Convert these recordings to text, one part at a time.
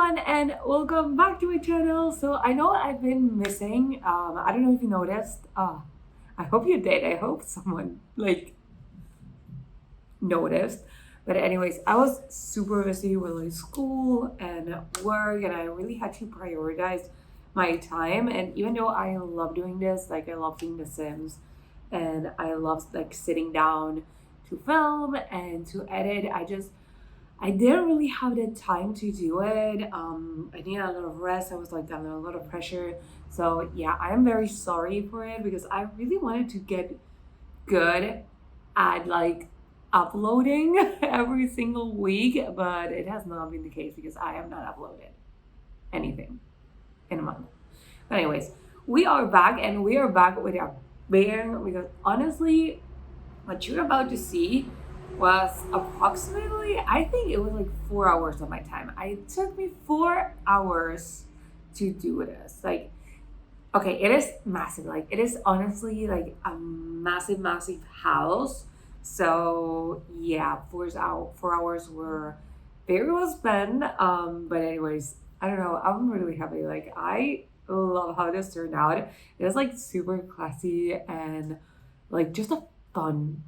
everyone, and welcome back to my channel. So I know I've been missing. I don't know if you noticed. I hope you did. I hope someone noticed. But anyways, I was super busy with school and work, and I really had to prioritize my time. And even though I love doing this, I love doing The Sims, and I love sitting down to film and to edit, I didn't really have the time to do it. I needed a lot of rest. I was under a lot of pressure. So yeah, I'm very sorry for it because I really wanted to get good at uploading every single week, but it has not been the case because I have not uploaded anything in a month. But anyways, we are back, and we are back with a bang because honestly, what you're about to see was approximately, I think it was 4 hours of my time. It took me 4 hours to do this. Okay, it is massive. It is honestly a massive, massive house. So yeah, 4 hours were very well spent. But anyways, I don't know. I'm really happy. I love how this turned out. It was super classy and just a fun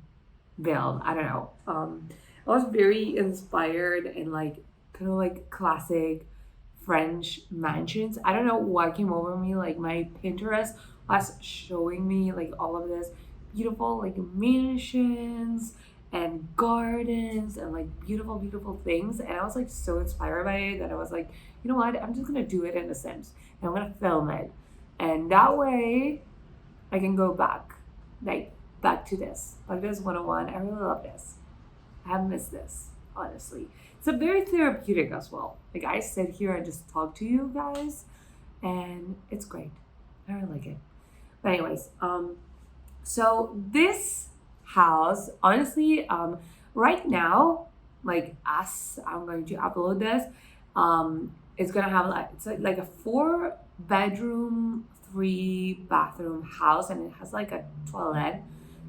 build. I don't know. I was very inspired in kind of classic French mansions. I don't know what came over me. My Pinterest was showing me all of this beautiful mansions and gardens and beautiful, beautiful things. And I was so inspired by it that I was you know what? I'm just gonna do it in The Sims, and I'm gonna film it, and that way I can go back to this 101. I really love this. I have missed this, honestly. It's a very therapeutic as well. I sit here and just talk to you guys, and it's great. I really like it. But anyways, so this house, honestly, right now, as I'm going to upload this, it's gonna have it's like a 4-bedroom, 3-bathroom house, and it has a toilet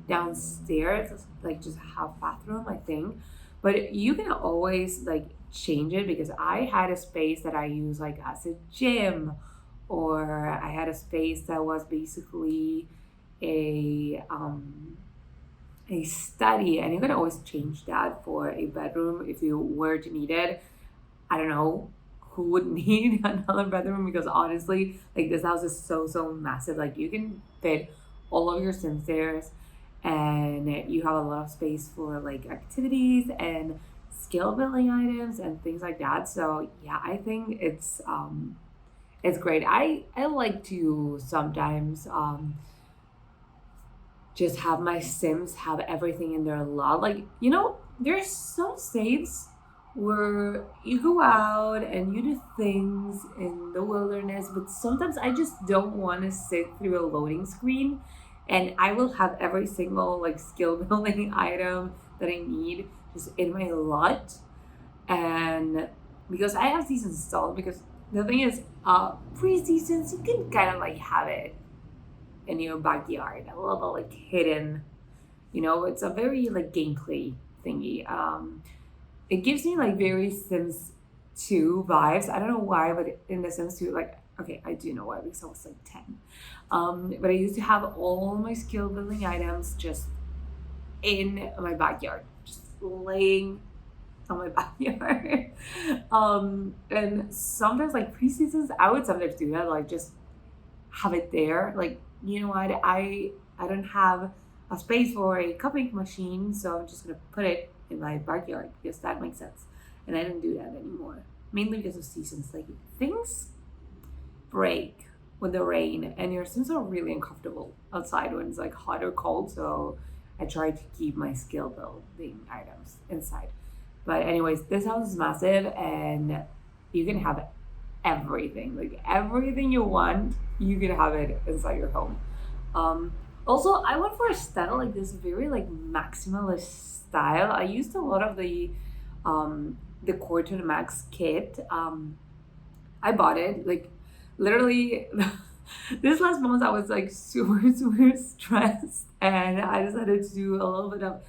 downstairs. It's just a half bathroom, I think. But you can always change it, because I had a space that I use as a gym, or I had a space that was basically a study, and you can always change that for a bedroom if you were to need it. I don't know who would need another bedroom, because honestly, this house is so massive. You can fit all of your Sims there, and you have a lot of space for activities and skill building items and things like that. So yeah, I think it's great. I like to sometimes just have my Sims have everything in their lot. There's some saves where you go out and you do things in the wilderness, but sometimes I just don't want to sit through a loading screen, and I will have every single skill building item that I need just in my lot. And because I have these installed, because the thing is, pre-seasons, you can kind of have it in your backyard, a little bit hidden. It's a very gameplay thingy. It gives me very Sims 2 vibes. I don't know why, but in The Sims 2, okay, I do know why, because I was 10. But I used to have all my skill building items just in my backyard, just laying on my backyard. And sometimes pre-seasons, I would sometimes do that, just have it there. You know what, I don't have a space for a copying machine, so I'm just gonna put it in my backyard, because that makes sense. And I don't do that anymore, mainly because of seasons. Things break with the rain, and your Sims are really uncomfortable outside when it's hot or cold. So I try to keep my skill building items inside. But anyways, this house is massive, and you can have everything. Everything you want, you can have it inside your home. Also, I went for a style very maximalist style. I used a lot of the Core to the Max kit. I bought it literally this last month. I was super stressed, and I decided to do a little bit of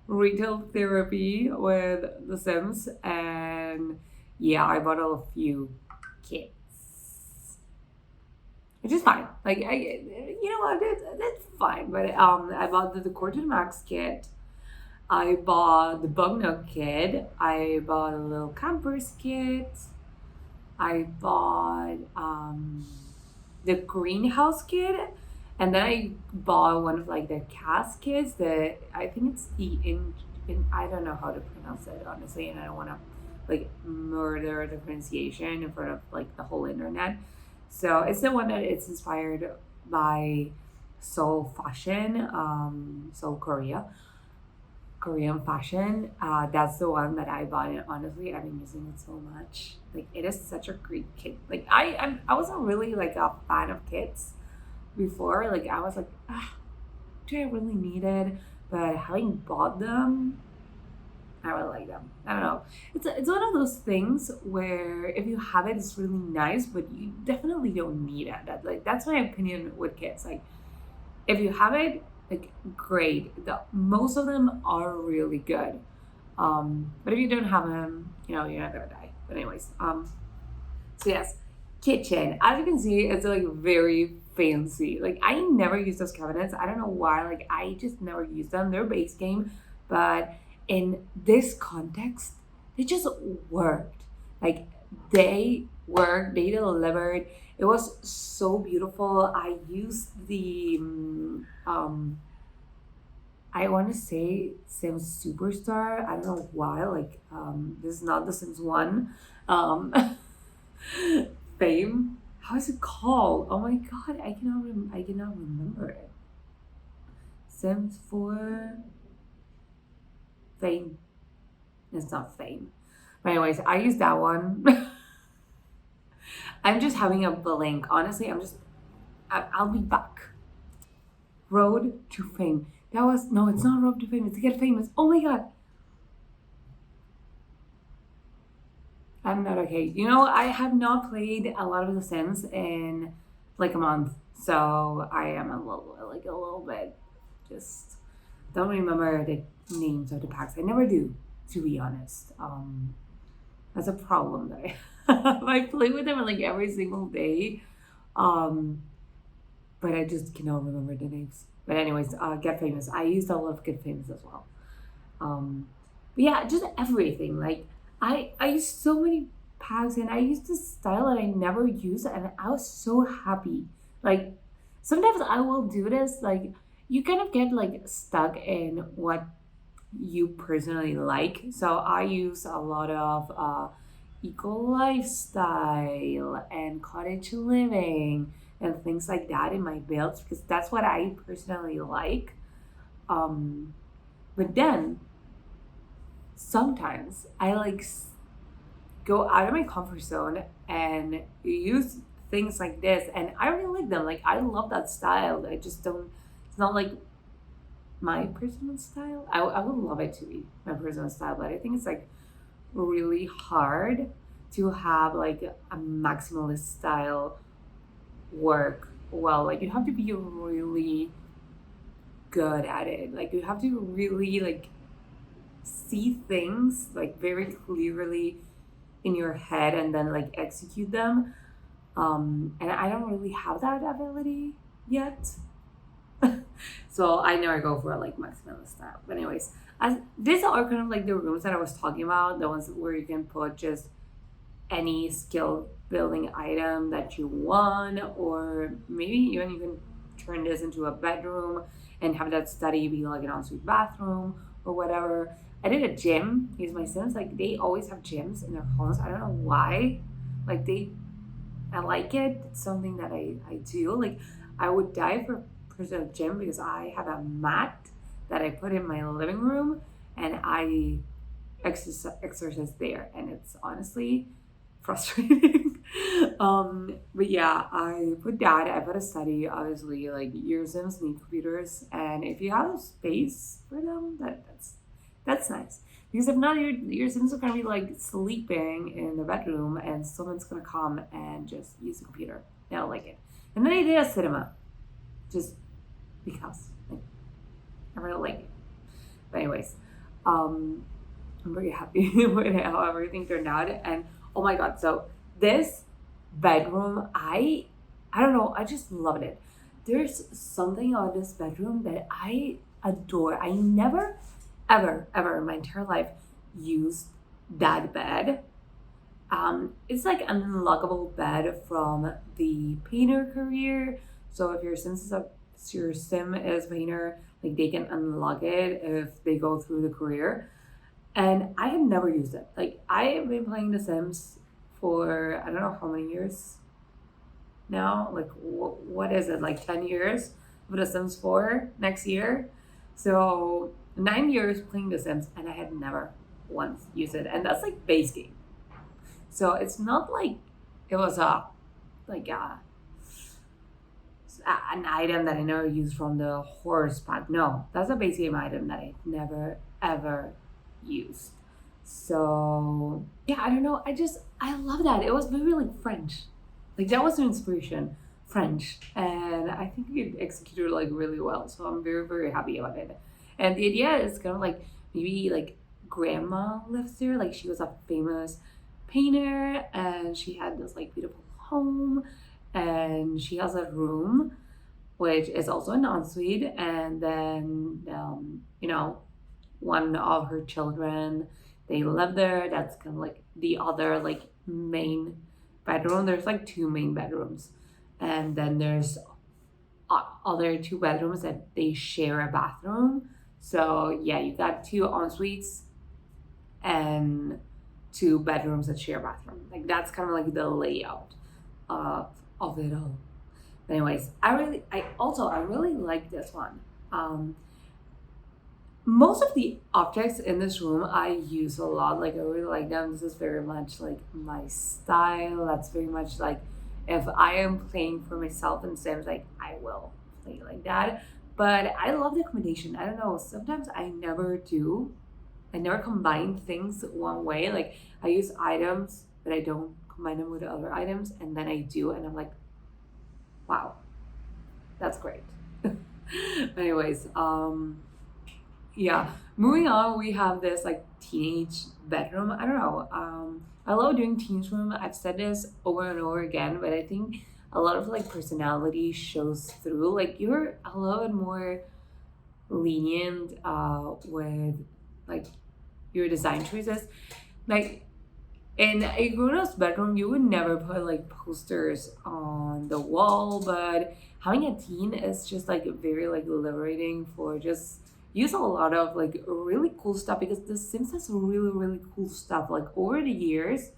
retail therapy with The Sims, and yeah, I bought a few kits, which is fine. Like you know what, that's fine. But I bought the Core to the Max kit. I bought the Bug Nug kit. I bought a little Campers kit. I bought the greenhouse kit, and then I bought one of like the cast kits. The I think it's the in I don't know how to pronounce it honestly, and I don't want to like murder the pronunciation in front of like the whole internet. So it's the one that it's inspired by Seoul fashion, Seoul Korean fashion. That's the one that I bought, and honestly, I've been using it so much. Like it is such a great kit. Like I wasn't really like a fan of kits before. Like I was like, do I really need it? But having bought them, I really like them. I don't know. It's one of those things where if you have it, it's really nice, but you definitely don't need it. That's my opinion with kits. Like if you have it, like great. Most of them are really good. But if you don't have them, you're not gonna die. But anyways, so yes, kitchen. As you can see, it's like very fancy. Like I never use those cabinets. I don't know why. Like I just never use them. They're base game, but in this context, they just worked. Like they worked. They delivered. It was so beautiful. I used the I want to say Sims Superstar. I don't know why. Like this is not the Sims One. Um, Fame. How is it called? Oh my god, I cannot remember it. Sims 4 Fame. It's not Fame. But anyways, I use that one. I'm just having a blank. Honestly, I'll be back. Road to Fame. No, it's not Road to Fame. It's to Get Famous. Oh my god. I'm not okay. I have not played a lot of The Sims in like a month, so I am a little bit just don't remember the names of the packs. I never do, to be honest. That's a problem that I have. I play with them like every single day, but I just cannot remember the names. But anyways, Get Famous. I used a lot of Get Famous as well. But yeah, just everything. Like I used so many packs, and I used this style that I never used, and I was so happy. Like sometimes I will do this. Like you kind of get like stuck in what you personally like. So I use a lot of eco lifestyle and cottage living and things like that in my builds because that's what I personally like. But then sometimes I like go out of my comfort zone and use things like this, and I really like them. Like I love that style. I just don't. It's not like my personal style. I would love it to be my personal style, but I think it's like really hard to have like a maximalist style work well. Like you have to be really good at it. Like you have to really like see things like very clearly in your head and then like execute them. And I don't really have that ability yet. So I never go for like maximalist style. But anyways, as these are kind of like the rooms that I was talking about, the ones where you can put just any skill building item that you want, or maybe even you can turn this into a bedroom and have that study be like an ensuite bathroom or whatever. I did a gym because my Sims, like they always have gyms in their homes. I don't know why. Like I like it. It's something that I do. Like I would die for a personal gym because I have a mat that I put in my living room and I exercise there, and it's honestly frustrating. But yeah, I put that. I put a study. Obviously, like your Sims need computers, and if you have space for them, that's nice. Because if not, your Sims are gonna be like sleeping in the bedroom, and someone's gonna come and just use the computer. They don't like it. And then I did a cinema, just because I really like it. But anyways, I'm very happy with how everything turned out. And oh my god, so this bedroom, I don't know, I just loved it. There's something on this bedroom that I adore. I never ever in my entire life used that bed. It's like an unlockable bed from the painter career. So if your sim is painter, like they can unlock it if they go through the career. And I have never used it. Like I have been playing The Sims for I don't know how many years now. Like what is it? Like 10 years with The Sims 4 next year. So 9 years playing The Sims, and I had never once used it. And that's like base game. So it's not like it was like an item that I never used from the horse pack. No, that's a base game item that I never ever used. So yeah, I don't know. I love that. It was very like French. Like that was an inspiration, French, and I think it executed like really well. So I'm very happy about it. And the idea is kind of like maybe like grandma lives there. Like she was a famous painter, and she had this like beautiful home, and she has a room which is also an ensuite, and then one of her children, they live there. That's kind of like the other like main bedroom. There's like two main bedrooms, and then there's other two bedrooms that they share a bathroom. So yeah, you got two en suites and two bedrooms that share a bathroom. Like that's kind of like the layout of it all. Anyways, I really like this one. Most of the objects in this room I use a lot. Like I really like them. This is very much like my style. That's very much like if I am playing for myself in Sims, like I will play like that. But I love the combination. I don't know. Sometimes I never do. I never combine things one way. Like I use items, but I don't combine them with other items, and then I do, and I'm like, wow, that's great. Anyways, yeah, moving on, we have this like teenage bedroom. I don't know. I love doing teens room. I've said this over and over again, but I think a lot of like personality shows through. Like you're a little bit more lenient with like your design choices. Like in a grown-up's bedroom, you would never put like posters on the wall, but having a teen is just like very like liberating for just use a lot of like really cool stuff because The Sims has really cool stuff. Like over the years,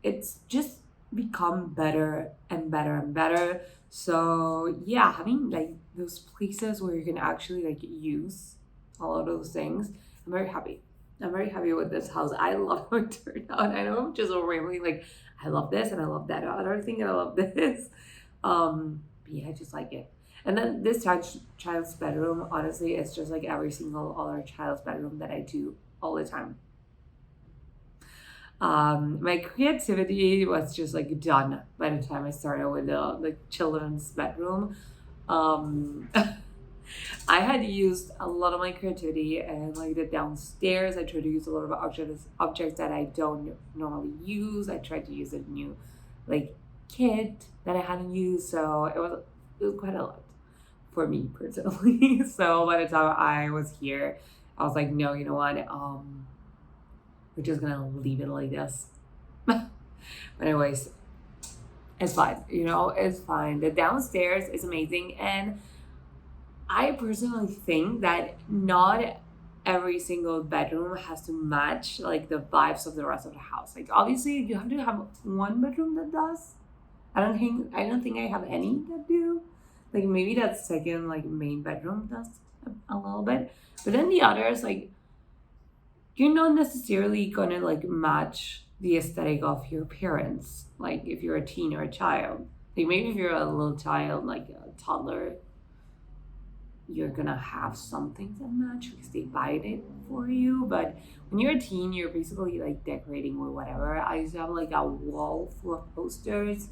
it's just become better and better and better. So yeah, having like those places where you can actually like use all of those things, I'm very happy. I'm very happy with this house. I love how it turned out. I know I'm just rambling like I love this and I love that other thing and I love this. But yeah, I just like it. And then this child's bedroom, honestly, it's just like every single other child's bedroom that I do all the time. My creativity was just like done by the time I started with the children's bedroom. Um, I had used a lot of my creativity and like the downstairs. I tried to use a lot of objects that I don't normally use. I tried to use a new like kit that I hadn't used, so it was quite a lot for me personally. So by the time I was here, I was like, no, you know what? We're just gonna leave it like this. But anyways, it's fine. It's fine. The downstairs is amazing, and I personally think that not every single bedroom has to match like the vibes of the rest of the house. Like obviously you have to have one bedroom that does. I don't think I have any that do. Like maybe that second like main bedroom does a little bit. But then the others, like you're not necessarily gonna like match the aesthetic of your parents. Like if you're a teen or a child. Like maybe if you're a little child, like a toddler, you're gonna have some things that match because they buy it for you. But when you're a teen, you're basically like decorating with whatever. I used to have like a wall full of posters.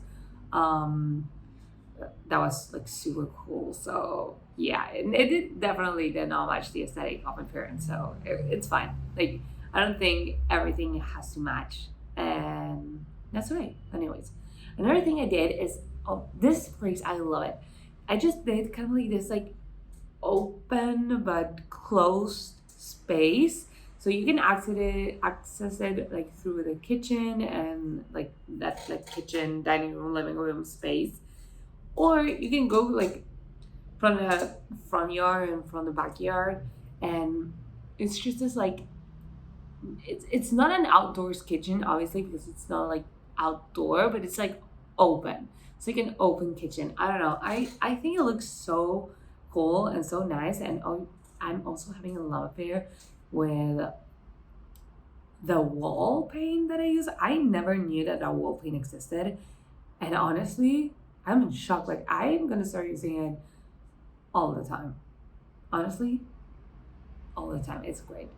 That was like super cool. So yeah, it definitely did not match the aesthetic of my parents. So it's fine. Like I don't think everything has to match. And That's right. Anyways, another thing I did is, oh, this place, I love it. I just did kind of like this like open but closed space. So you can access it like through the kitchen and like that's like kitchen, dining room, living room space. Or you can go like from the front yard and from the backyard, and it's just this like it's not an outdoors kitchen obviously because it's not like outdoor, but it's like open. It's like an open kitchen. I don't know. I think it looks so cool and so nice, and I'm also having a love affair with the wall paint that I use. I never knew that wall paint existed, and honestly, I'm in shock. Like I'm gonna start using it all the time. Honestly, all the time. It's great.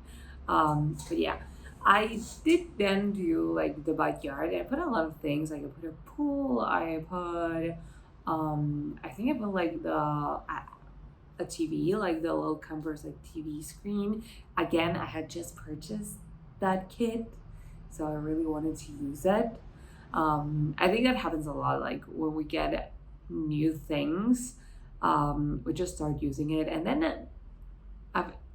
But yeah, I did then do like the backyard. I put a lot of things. Like I put a pool. I put, I think I put like a TV, like the little Compass like TV screen. Again, I had just purchased that kit, so I really wanted to use it. I think that happens a lot. Like when we get new things, we just start using it, and then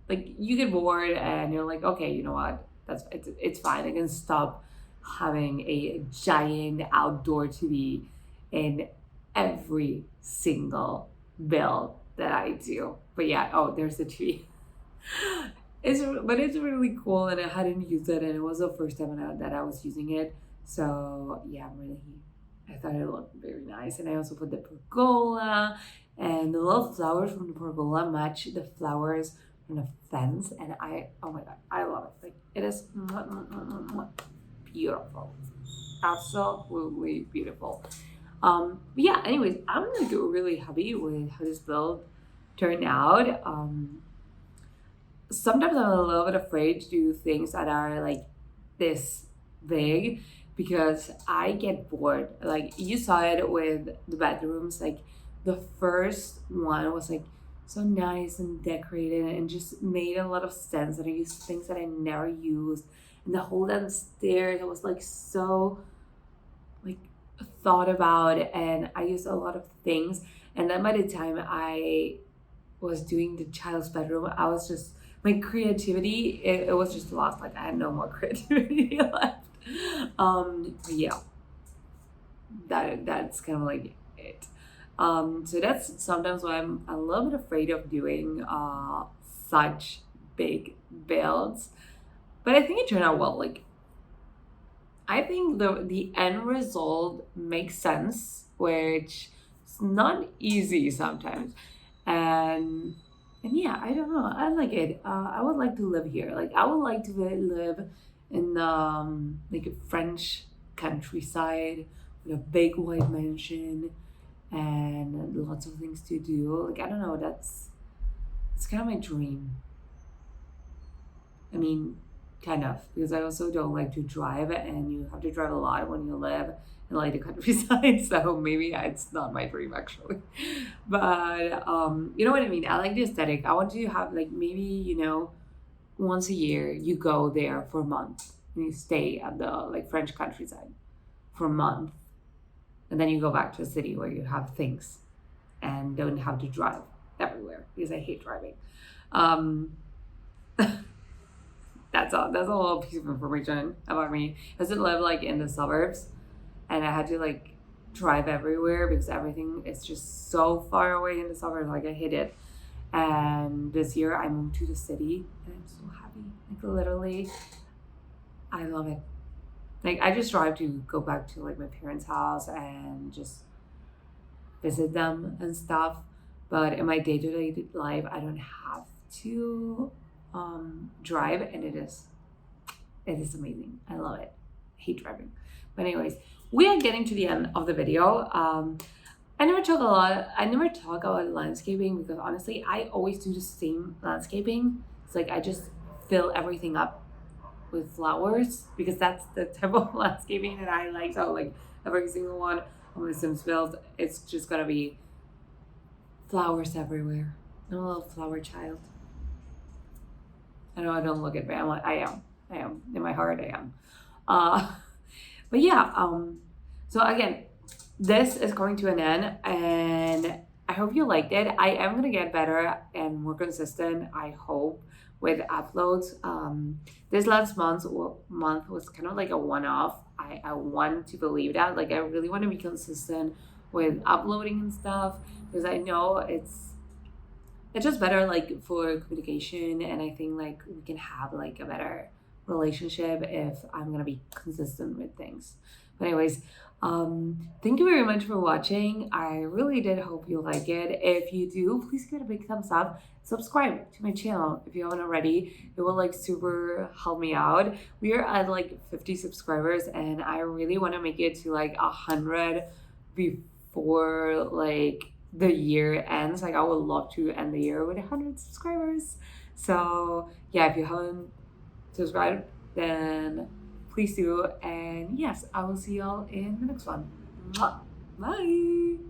like you get bored and you're like, okay, you know what, it's fine, I can stop having a giant outdoor TV in every single build that I do. But yeah, oh, there's the TV. It's really cool, and I hadn't used it, and it was the first time that I was using it. So yeah, I thought it looked very nice. And I also put the pergola, and the little flowers from the pergola match the flowers from the fence. And oh my god, I love it. Like it is beautiful, absolutely beautiful. But yeah, anyways, I'm like really happy with how this build turned out. Sometimes I'm a little bit afraid to do things that are like this big because I get bored. Like you saw it with the bedrooms. Like the first one was like so nice and decorated and just made a lot of sense. And I used things that I never used. And the whole downstairs, it was like so like thought about, and I used a lot of things. And then by the time I was doing the child's bedroom, I was just my creativity, it was just lost. Like I had no more creativity left. But yeah, that's kind of like it. So that's sometimes why I'm a little bit afraid of doing such big builds. But I think it turned out well. Like I think the end result makes sense, which is not easy sometimes. And yeah, I don't know. I like it. I would like to live here. Like I would like to live in like a French countryside with a big white mansion and lots of things to do. Like I don't know. It's kind of my dream. I mean, kind of, because I also don't like to drive, and you have to drive a lot when you live in like the countryside. So maybe it's not my dream actually. But you know what I mean. I like the aesthetic. I want to have like maybe once a year you go there for a month and you stay at the like French countryside for a month, and then you go back to a city where you have things and don't have to drive everywhere because I hate driving. Um, that's a little piece of information about me. I used to live like in the suburbs, and I had to like drive everywhere because everything is just so far away in the suburbs. Like I hate it. And this year I moved to the city, and I'm so happy. Like literally, I love it. Like I just drive to go back to like my parents' house and just visit them and stuff. But in my day-to-day life, I don't have to drive, and it is amazing. I love it. I hate driving. But anyways, we are getting to the end of the video. I never talk about landscaping because honestly, I always do the same landscaping. It's like I just fill everything up with flowers because that's the type of landscaping that I like. So like every single one of my Sims builds, it's just gonna be flowers everywhere. I'm a little flower child. I know I don't look it, but I am. In my heart, I am. But yeah, so again, this is coming to an end, and I hope you liked it. I am gonna get better and more consistent, I hope, with uploads. This last month was kind of like a one-off. I want to believe that. Like, I really want to be consistent with uploading and stuff, because I know it's just better, like, for communication, and I think like we can have like a better relationship if I'm gonna be consistent with things. But anyways, thank you very much for watching. I really did hope you like it. If you do, please give it a big thumbs up. Subscribe to my channel if you haven't already. It will like super help me out. We are at like 50 subscribers, and I really want to make it to like 100 before like the year ends. Like, I would love to end the year with 100 subscribers. So yeah, if you haven't subscribed, then please do. And yes, I will see y'all in the next one. Mwah. Bye.